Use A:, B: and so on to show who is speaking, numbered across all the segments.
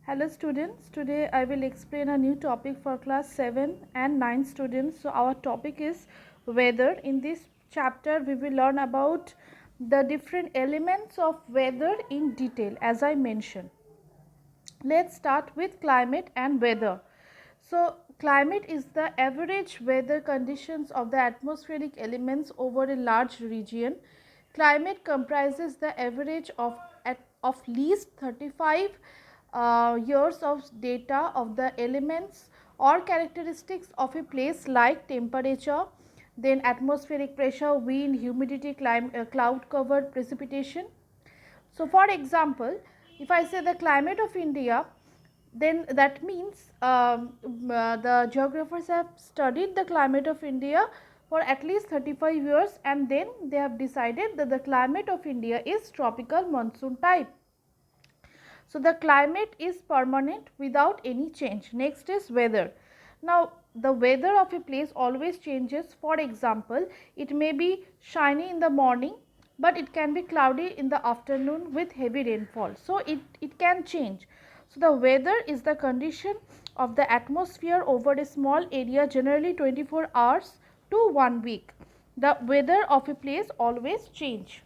A: Hello students, today I will explain a new topic for class 7 and 9 students. So our topic is weather. In this chapter we will learn about the different elements of weather in detail as I mentioned. Let's start with climate and weather. So climate is the average weather conditions of the atmospheric elements over a large region. Climate comprises the average of least 35 years of data of the elements or characteristics of a place like temperature, then atmospheric pressure, wind, humidity, cloud cover, precipitation. So for example, if I say the climate of India, then that means the geographers have studied the climate of India for at least 35 years, and then they have decided that the climate of India is tropical monsoon type. So the climate is permanent without any change. Next is weather. Now the weather of a place always changes. For example, it may be shiny in the morning, but it can be cloudy in the afternoon with heavy rainfall. So it can change. So the weather is the condition of the atmosphere over a small area, generally 24 hours to 1 week. The weather of a place always change.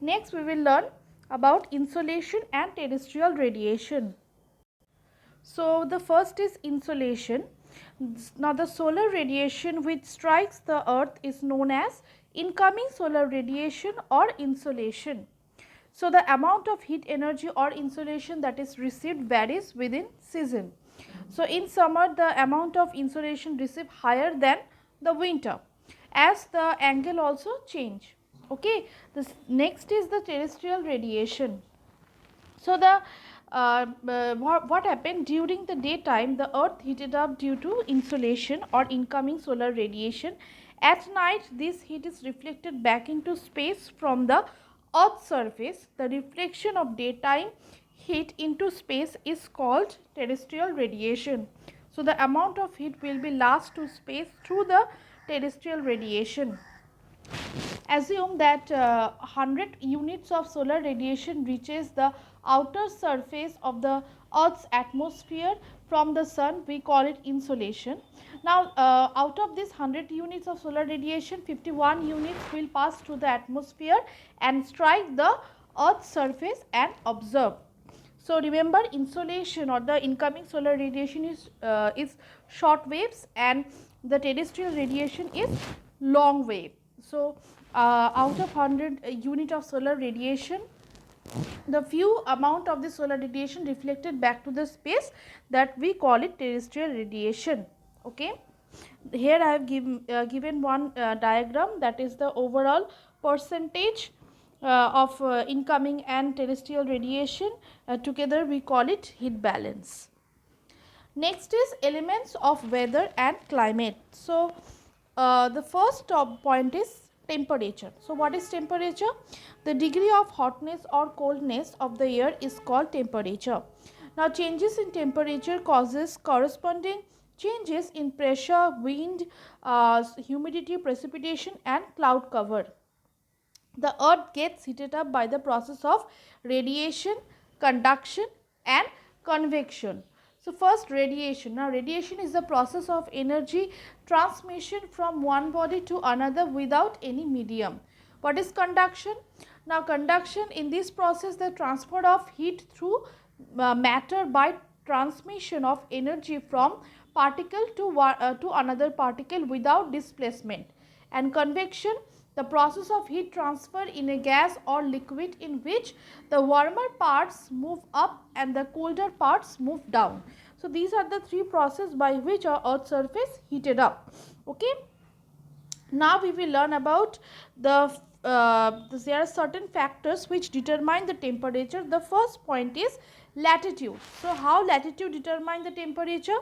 A: Next we will learn about insolation and terrestrial radiation. So the first is insolation. Now the solar radiation which strikes the earth is known as incoming solar radiation or insolation. So the amount of heat energy or insolation that is received varies within season. So in summer the amount of insolation received higher than the winter as the angle also change. Okay, this next is the terrestrial radiation. So the what happened during the daytime, the earth heated up due to insolation or incoming solar radiation. At night this heat is reflected back into space from the earth's surface. The reflection of daytime heat into space is called terrestrial radiation. So the amount of heat will be lost to space through the terrestrial radiation. Assume that 100 units of solar radiation reaches the outer surface of the earth's atmosphere from the sun. We call it insolation. Now out of this 100 units of solar radiation, 51 units will pass through the atmosphere and strike the earth's surface and observe. So remember, insolation or the incoming solar radiation is short waves and the terrestrial radiation is long wave. So out of 100 unit of solar radiation, the few amount of the solar radiation reflected back to the space, that we call it terrestrial radiation. Okay, here I have given one diagram, that is the overall percentage of incoming and terrestrial radiation. Together we call it heat balance. Next is elements of weather and climate. So the first point is temperature. So what is temperature? The degree of hotness or coldness of the air is called temperature. Now changes in temperature causes corresponding changes in pressure, wind, humidity, precipitation and cloud cover. The earth gets heated up by the process of radiation, conduction and convection. So first, radiation. Now radiation is the process of energy transmission from one body to another without any medium. What is conduction? Now conduction, in this process the transfer of heat through matter by transmission of energy from particle to another particle without displacement. And convection, the process of heat transfer in a gas or liquid in which the warmer parts move up and the colder parts move down. So these are the three processes by which our earth's surface heated up. Okay, now we will learn about there are certain factors which determine the temperature. The first point is latitude. So how latitude determine the temperature?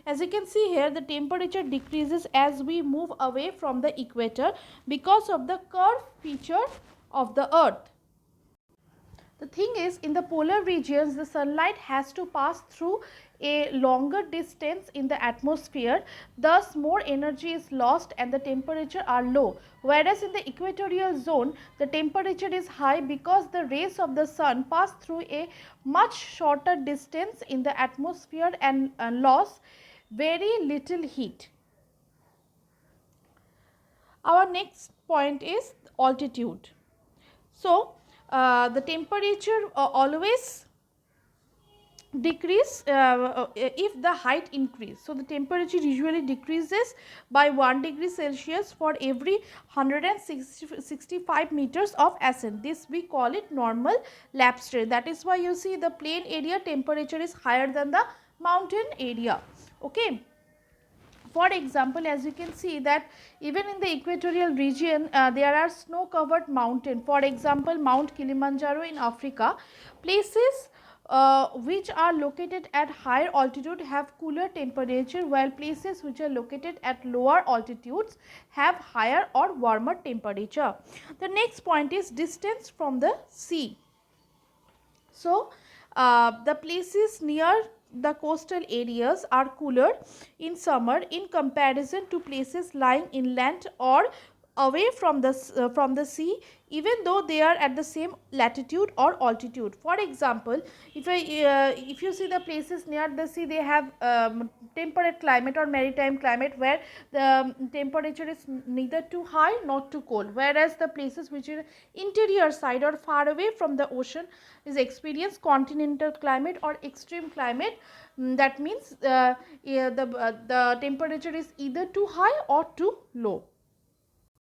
A: As you can see here, the temperature decreases as we move away from the equator because of the curved feature of the earth. The thing is, in the polar regions, the sunlight has to pass through a longer distance in the atmosphere, thus more energy is lost and the temperature are low. Whereas in the equatorial zone, the temperature is high because the rays of the sun pass through a much shorter distance in the atmosphere and loss very little heat. Our next point is altitude. So, the temperature always decrease if the height increase. So, the temperature usually decreases by 1 degree Celsius for every 165 meters of ascent. This we call it normal lapse rate. That is why you see the plain area temperature is higher than the mountain area. Okay. For example, as you can see that even in the equatorial region, there are snow covered mountains. For example, Mount Kilimanjaro in Africa. Places which are located at higher altitude have cooler temperature, while places which are located at lower altitudes have higher or warmer temperature. The next point is distance from the sea. So, the places near the coastal areas are cooler in summer in comparison to places lying inland or away from the sea, even though they are at the same latitude or altitude. For example, if you see the places near the sea, they have temperate climate or maritime climate where the temperature is neither too high nor too cold, whereas the places which are interior side or far away from the ocean is experience continental climate or extreme climate. That means the temperature is either too high or too low.